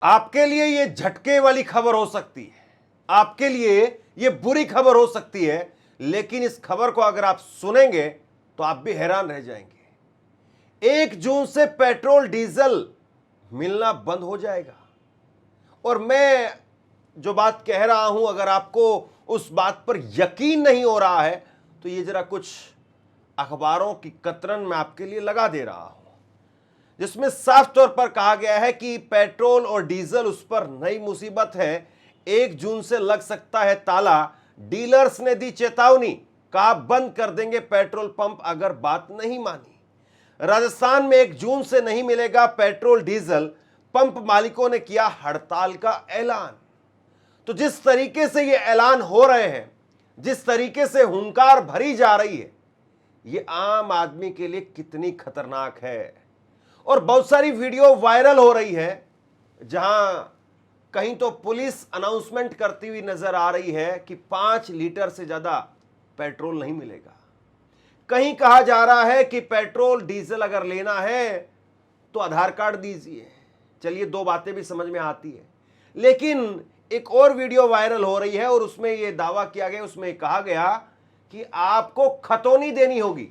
आपके लिए ये झटके वाली खबर हो सकती है, आपके लिए ये बुरी खबर हो सकती है, लेकिन इस खबर को अगर आप सुनेंगे तो आप भी हैरान रह जाएंगे। 1 जून से पेट्रोल डीजल मिलना बंद हो जाएगा। और मैं जो बात कह रहा हूं, अगर आपको उस बात पर यकीन नहीं हो रहा है तो ये जरा कुछ अखबारों की कतरन मैं आपके लिए लगा दे रहा हूं, जिसमें साफ तौर पर कहा गया है कि पेट्रोल और डीजल उस पर नई मुसीबत है। 1 जून से लग सकता है ताला। डीलर्स ने दी चेतावनी, कहा बंद कर देंगे पेट्रोल पंप अगर बात नहीं मानी। राजस्थान में 1 जून से नहीं मिलेगा पेट्रोल डीजल, पंप मालिकों ने किया हड़ताल का ऐलान। तो जिस तरीके से ये ऐलान हो रहे हैं, जिस तरीके से हुंकार भरी जा रही है, ये आम आदमी के लिए कितनी खतरनाक है। और बहुत सारी वीडियो वायरल हो रही है जहां कहीं तो पुलिस अनाउंसमेंट करती हुई नजर आ रही है कि 5 लीटर से ज्यादा पेट्रोल नहीं मिलेगा। कहीं कहा जा रहा है कि पेट्रोल डीजल अगर लेना है तो आधार कार्ड दीजिए। चलिए, 2 बातें भी समझ में आती है। लेकिन एक और वीडियो वायरल हो रही है और उसमें यह दावा किया गया, उसमें कहा गया कि आपको खतौनी देनी होगी।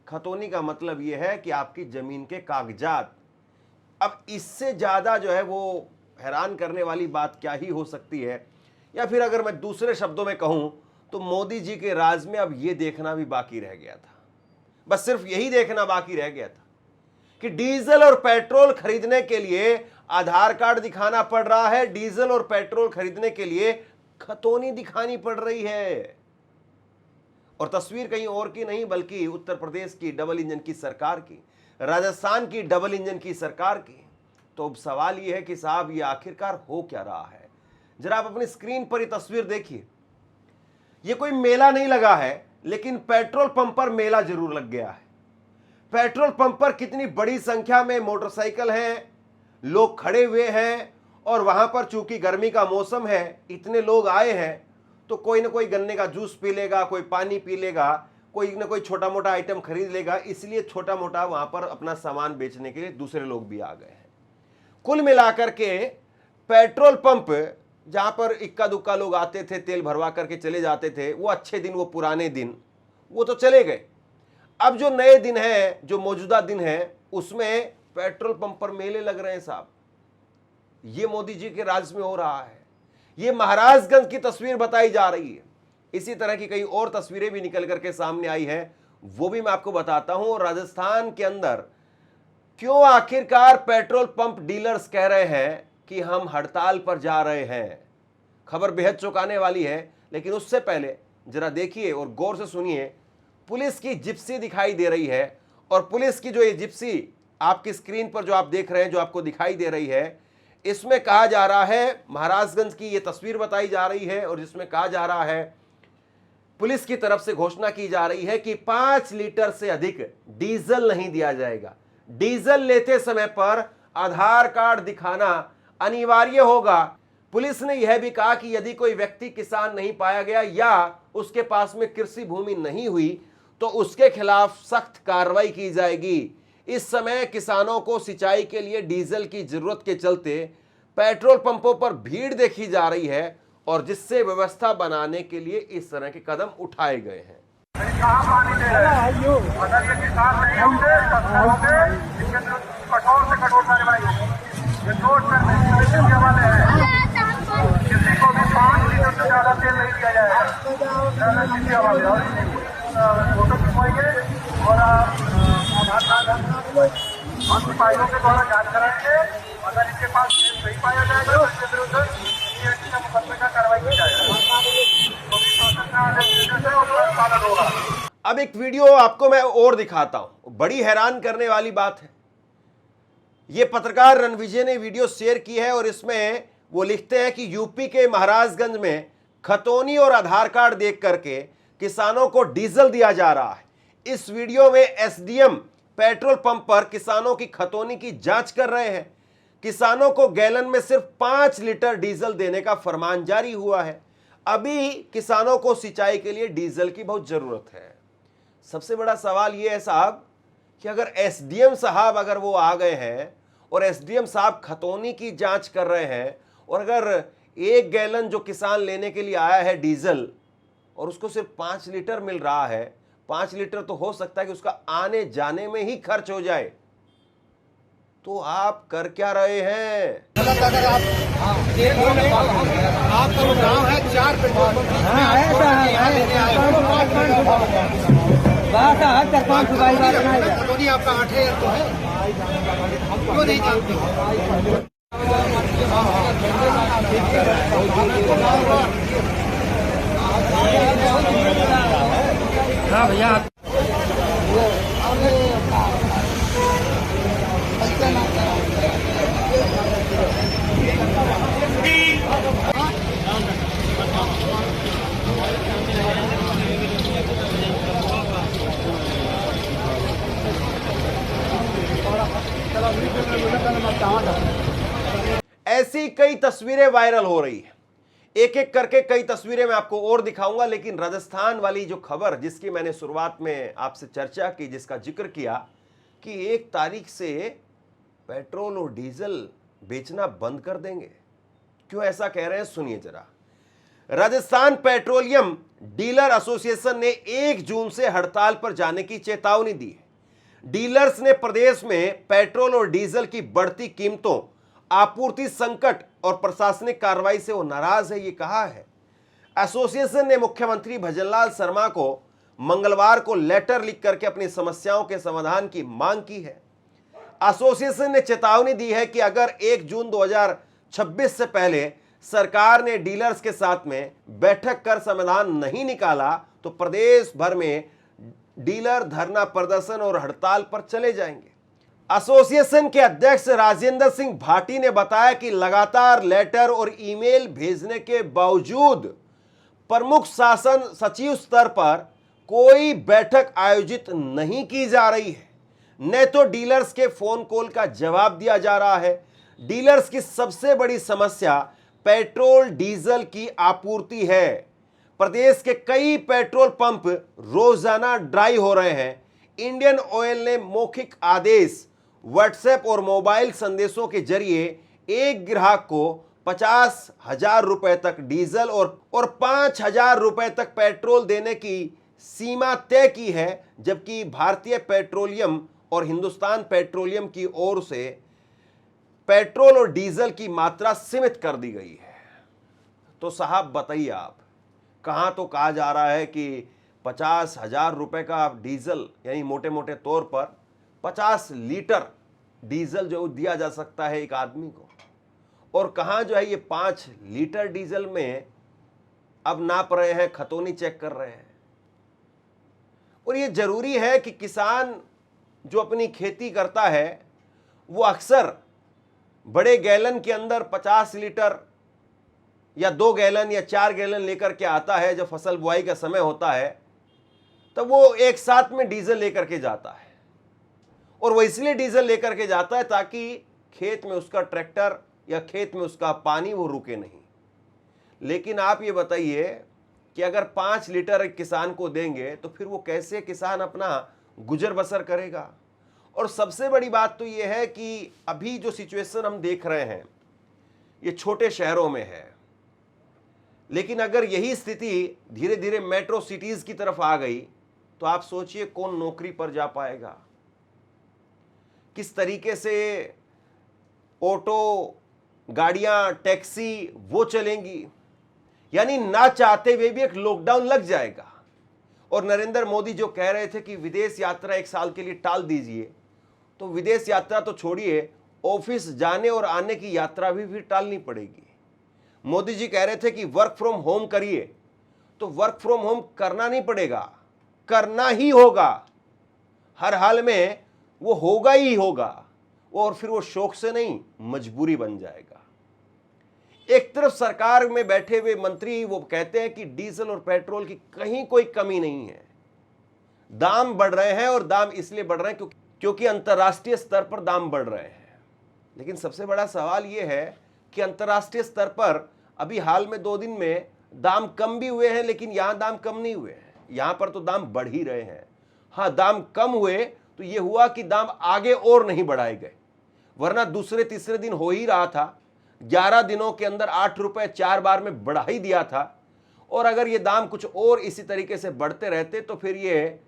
खतौनी का मतलब यह है कि आपकी जमीन के कागजात। अब इससे ज्यादा जो है वो हैरान करने वाली बात क्या ही हो सकती है। या फिर अगर मैं दूसरे शब्दों में कहूं तो मोदी जी के राज में अब यह देखना भी बाकी रह गया था। बस सिर्फ यही देखना बाकी रह गया था कि डीजल और पेट्रोल खरीदने के लिए आधार कार्ड दिखाना पड़ रहा है, डीजल और पेट्रोल खरीदने के लिए खतौनी दिखानी पड़ रही है। और तस्वीर कहीं और की नहीं बल्कि उत्तर प्रदेश की डबल इंजन की सरकार की, राजस्थान की डबल इंजन की सरकार की। तो अब सवाल यह है कि साहब ये आखिरकार हो क्या रहा है। जरा आप अपनी स्क्रीन पर ये तस्वीर देखिए। ये कोई मेला नहीं लगा है, लेकिन पेट्रोल पंप पर मेला जरूर लग गया है। पेट्रोल पंप पर कितनी बड़ी संख्या में मोटरसाइकिल हैं, लोग खड़े हुए हैं। और वहां पर चूंकि गर्मी का मौसम है, इतने लोग आए हैं तो कोई ना कोई गन्ने का जूस पी लेगा, कोई पानी पी लेगा, कोई ना कोई छोटा मोटा आइटम खरीद लेगा। इसलिए छोटा मोटा वहां पर अपना सामान बेचने के लिए दूसरे लोग भी आ गए हैं। कुल मिलाकर के पेट्रोल पंप जहां पर इक्का दुक्का लोग आते थे, तेल भरवा करके चले जाते थे, वो अच्छे दिन, वो पुराने दिन, वो तो चले गए। अब जो नए दिन है, जो मौजूदा दिन है, उसमें पेट्रोल पंप पर मेले लग रहे हैं साहब। ये मोदी जी के राज में हो रहा है। ये महाराजगंज की तस्वीर बताई जा रही है। इसी तरह की कई और तस्वीरें भी निकल करके सामने आई है, वो भी मैं आपको बताता हूं। और राजस्थान के अंदर क्यों आखिरकार पेट्रोल पंप डीलर्स कह रहे हैं कि हम हड़ताल पर जा रहे हैं। खबर बेहद चौंकाने वाली है। लेकिन उससे पहले जरा देखिए और गौर से सुनिए। पुलिस की जिप्सी दिखाई दे रही है, और पुलिस की जो ये जिप्सी आपकी स्क्रीन पर जो आप देख रहे हैं, जो आपको दिखाई दे रही है, इसमें कहा जा रहा है, महाराजगंज की ये तस्वीर बताई जा रही है और जिसमें कहा जा रहा है, पुलिस की तरफ से घोषणा की जा रही है कि 5 लीटर से अधिक डीजल नहीं दिया जाएगा। डीजल लेते समय पर आधार कार्ड दिखाना अनिवार्य होगा। पुलिस ने यह भी कहा कि यदि कोई व्यक्ति किसान नहीं पाया गया या उसके पास में कृषि भूमि नहीं हुई तो उसके खिलाफ सख्त कार्रवाई की जाएगी। इस समय किसानों को सिंचाई के लिए डीजल की जरूरत के चलते पेट्रोल पंपों पर भीड़ देखी जा रही है, और जिससे व्यवस्था बनाने के लिए इस तरह के कदम उठाए गए हैं। अगर ये किसान नहीं होंगे कठोर से कठोर कार्रवाई होगी। ये नोट करने वाले हैं, किसी को भी 5 लीटर से ज्यादा तेल नहीं दिया जाएगा। फोटो खिंचवाएंगे और आधार कार्ड हम सिपाहियों के द्वारा जांच कराएंगे। अगर इनके पास सही पाया जाएगा तो इसके विरुद्ध मुकदमे का कार्रवाई की जाएगी। अब एक वीडियो आपको मैं और दिखाता हूं, बड़ी हैरान करने वाली बात है। यह पत्रकार रणविजय ने वीडियो शेयर की है और इसमें वो लिखते हैं कि यूपी के महाराजगंज में खतौनी और आधार कार्ड देख करके किसानों को डीजल दिया जा रहा है। इस वीडियो में एसडीएम पेट्रोल पंप पर किसानों की खतौनी की जांच कर रहे हैं। किसानों को गैलन में सिर्फ 5 लीटर डीजल देने का फरमान जारी हुआ है। अभी किसानों को सिंचाई के लिए डीजल की बहुत जरूरत है। सबसे बड़ा सवाल यह है साहब कि अगर एसडीएम साहब अगर वो आ गए हैं और एसडीएम साहब खतौनी की जांच कर रहे हैं, और अगर 1 गैलन जो किसान लेने के लिए आया है डीजल और उसको सिर्फ 5 लीटर मिल रहा है, 5 लीटर तो हो सकता है कि उसका आने जाने में ही खर्च हो जाए, तो आप कर क्या रहे हैं? अगर आपका वो गाँव है 4 पेट्रोल पंप कॉलोनी आपका 8 तो है, क्यों नहीं जानते हो? हाँ भैया ऐसी कई तस्वीरें वायरल हो रही है, एक एक करके कई तस्वीरें मैं आपको और दिखाऊंगा, लेकिन राजस्थान वाली जो खबर जिसकी मैंने शुरुआत में आपसे चर्चा की, जिसका जिक्र किया कि 1 तारीख से पेट्रोल और डीजल बेचना बंद कर देंगे, क्यों ऐसा कह रहे हैं सुनिए जरा। राजस्थान पेट्रोलियम डीलर एसोसिएशन ने 1 जून से हड़ताल पर जाने की चेतावनी दी है। डीलर्स ने प्रदेश में पेट्रोल और डीजल की बढ़ती कीमतों, आपूर्ति संकट और प्रशासनिक कार्रवाई से वो नाराज है, ये कहा है। एसोसिएशन ने मुख्यमंत्री भजनलाल शर्मा को मंगलवार को लेटर लिख करके अपनी समस्याओं के समाधान की मांग की है। एसोसिएशन ने चेतावनी दी है कि अगर 1 जून 2026 से पहले सरकार ने डीलर्स के साथ में बैठक कर समाधान नहीं निकाला तो प्रदेश भर में डीलर धरना प्रदर्शन और हड़ताल पर चले जाएंगे। एसोसिएशन के अध्यक्ष राजेंद्र सिंह भाटी ने बताया कि लगातार लेटर और ईमेल भेजने के बावजूद प्रमुख शासन सचिव स्तर पर कोई बैठक आयोजित नहीं की जा रही है, न तो डीलर्स के फोन कॉल का जवाब दिया जा रहा है। डीलर्स की सबसे बड़ी समस्या पेट्रोल डीजल की आपूर्ति है। प्रदेश के कई पेट्रोल पंप रोजाना ड्राई हो रहे हैं। इंडियन ऑयल ने मौखिक आदेश, व्हाट्सएप और मोबाइल संदेशों के जरिए एक ग्राहक को 50,000 रुपए तक डीजल और 5,000 रुपए तक पेट्रोल देने की सीमा तय की है, जबकि भारतीय पेट्रोलियम और हिंदुस्तान पेट्रोलियम की ओर से पेट्रोल और डीजल की मात्रा सीमित कर दी गई है। तो साहब बताइए आप, कहां तो कहा जा रहा है कि 50,000 रुपए का डीजल, यानी मोटे मोटे तौर पर 50 लीटर डीजल जो दिया जा सकता है एक आदमी को, और कहां जो है ये 5 लीटर डीजल में अब नाप रहे हैं, खतौनी चेक कर रहे हैं। और ये जरूरी है कि किसान जो अपनी खेती करता है वो अक्सर बड़े गैलन के अंदर 50 लीटर या 2 गैलन या 4 गैलन लेकर के आता है। जब फसल बुआई का समय होता है तब वो एक साथ में डीजल लेकर के जाता है, और वो इसलिए डीजल लेकर के जाता है ताकि खेत में उसका ट्रैक्टर या खेत में उसका पानी वो रुके नहीं। लेकिन आप ये बताइए कि अगर 5 लीटर एक किसान को देंगे तो फिर वो कैसे किसान अपना गुजर बसर करेगा। और सबसे बड़ी बात तो ये है कि अभी जो सिचुएशन हम देख रहे हैं ये छोटे शहरों में है, लेकिन अगर यही स्थिति धीरे धीरे मेट्रो सिटीज की तरफ आ गई तो आप सोचिए कौन नौकरी पर जा पाएगा, किस तरीके से ऑटो, गाड़ियां, टैक्सी वो चलेंगी। यानी ना चाहते हुए भी एक लॉकडाउन लग जाएगा। और नरेंद्र मोदी जो कह रहे थे कि विदेश यात्रा 1 साल के लिए टाल दीजिए, तो विदेश यात्रा तो छोड़िए, ऑफिस जाने और आने की यात्रा भी टालनी पड़ेगी। मोदी जी कह रहे थे कि वर्क फ्रॉम होम करिए, तो वर्क फ्रॉम होम करना नहीं पड़ेगा, करना ही होगा, हर हाल में वो होगा ही होगा, और फिर वो शौक से नहीं मजबूरी बन जाएगा। एक तरफ सरकार में बैठे हुए मंत्री वो कहते हैं कि डीजल और पेट्रोल की कहीं कोई कमी नहीं है, दाम बढ़ रहे हैं, और दाम इसलिए बढ़ रहे हैं क्योंकि अंतर्राष्ट्रीय स्तर पर दाम बढ़ रहे हैं। लेकिन सबसे बड़ा सवाल यह है कि अंतर्राष्ट्रीय स्तर पर अभी हाल में 2 दिन में दाम कम भी हुए हैं, लेकिन यहां दाम कम नहीं हुए हैं, यहां पर तो दाम बढ़ ही रहे हैं। हाँ, दाम कम हुए तो यह हुआ कि दाम आगे और नहीं बढ़ाए गए, वरना दूसरे तीसरे दिन हो ही रहा था। 11 दिनों के अंदर 8 रुपए 4 बार में बढ़ा ही दिया था, और अगर ये दाम कुछ और इसी तरीके से बढ़ते रहते तो फिर ये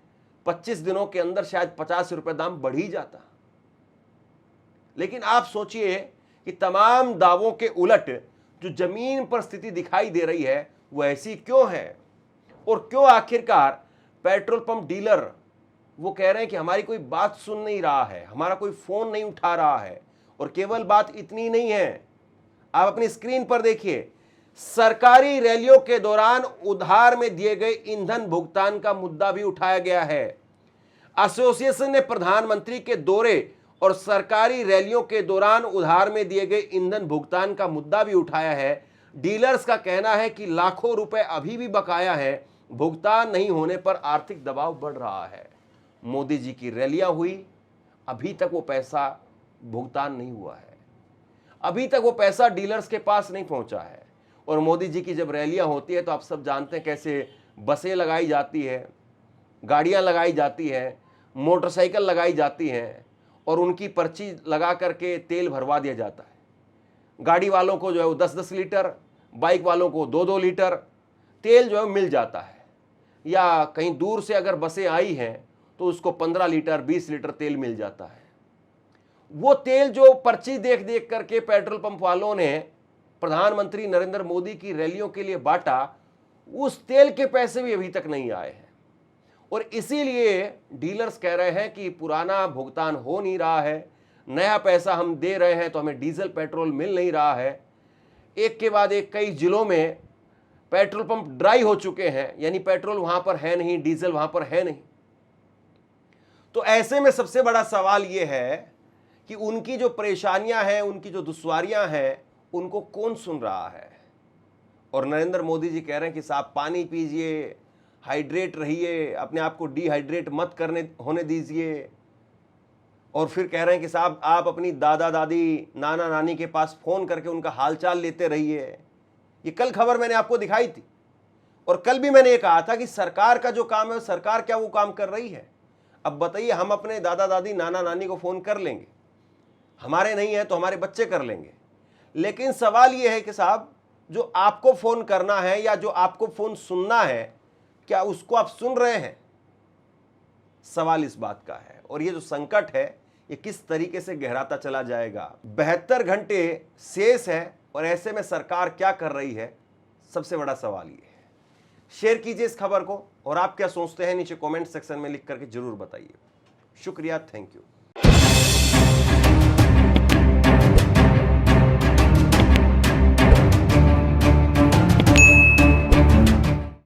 25 दिनों के अंदर शायद 50 रुपए दाम बढ़ ही जाता। लेकिन आप सोचिए कि तमाम दावों के उलट जो जमीन पर स्थिति दिखाई दे रही है वो ऐसी क्यों है, और क्यों आखिरकार पेट्रोल पंप डीलर वो कह रहे हैं कि हमारी कोई बात सुन नहीं रहा है, हमारा कोई फोन नहीं उठा रहा है। और केवल बात इतनी नहीं है, आप अपनी स्क्रीन पर देखिए, सरकारी रैलियों के दौरान उधार में दिए गए ईंधन भुगतान का मुद्दा भी उठाया गया है। एसोसिएशन ने प्रधानमंत्री के दौरे और सरकारी रैलियों के दौरान उधार में दिए गए ईंधन भुगतान का मुद्दा भी उठाया है। डीलर्स का कहना है कि लाखों रुपए अभी भी बकाया है, भुगतान नहीं होने पर आर्थिक दबाव बढ़ रहा है। मोदी जी की रैलियां हुई, अभी तक वो पैसा भुगतान नहीं हुआ है, अभी तक वो पैसा डीलर्स के पास नहीं पहुंचा है। और मोदी जी की जब रैलियां होती है तो आप सब जानते हैं कैसे बसें लगाई जाती है, गाड़ियां लगाई जाती है, मोटरसाइकिल लगाई जाती हैं, और उनकी पर्ची लगा करके तेल भरवा दिया जाता है। गाड़ी वालों को जो है वो 10-10 लीटर, बाइक वालों को 2-2 लीटर तेल जो है मिल जाता है। या कहीं दूर से अगर बसें आई हैं तो उसको 15 लीटर 20 लीटर तेल मिल जाता है। वो तेल जो पर्ची देख देख करके पेट्रोल पंप वालों ने प्रधानमंत्री नरेंद्र मोदी की रैलियों के लिए बांटा, उस तेल के पैसे भी अभी तक नहीं आए हैं। और इसीलिए डीलर्स कह रहे हैं कि पुराना भुगतान हो नहीं रहा है, नया पैसा हम दे रहे हैं तो हमें डीजल पेट्रोल मिल नहीं रहा है। एक के बाद एक कई जिलों में पेट्रोल पंप ड्राई हो चुके हैं, यानी पेट्रोल वहां पर है नहीं, डीजल वहां पर है नहीं। तो ऐसे में सबसे बड़ा सवाल यह है कि उनकी जो परेशानियां हैं, उनकी जो दुश्वारियां हैं, उनको कौन सुन रहा है। और नरेंद्र मोदी जी कह रहे हैं कि साहब पानी पीजिए, हाइड्रेट रहिए, अपने आप को डिहाइड्रेट मत होने दीजिए। और फिर कह रहे हैं कि साहब आप अपनी दादा दादी नाना नानी के पास फोन करके उनका हालचाल लेते रहिए। ये कल खबर मैंने आपको दिखाई थी, और कल भी मैंने ये कहा था कि सरकार का जो काम है, सरकार क्या वो काम कर रही है। अब बताइए, हम अपने दादा दादी नाना नानी को फोन कर लेंगे, हमारे नहीं है तो हमारे बच्चे कर लेंगे। लेकिन सवाल यह है कि साहब जो आपको फोन करना है या जो आपको फोन सुनना है, क्या उसको आप सुन रहे हैं? सवाल इस बात का है। और ये जो संकट है ये किस तरीके से गहराता चला जाएगा। 72 घंटे शेष है, और ऐसे में सरकार क्या कर रही है, सबसे बड़ा सवाल ये है। शेयर कीजिए इस खबर को, और आप क्या सोचते हैं नीचे कमेंट सेक्शन में लिख करके जरूर बताइए। शुक्रिया, थैंक यू।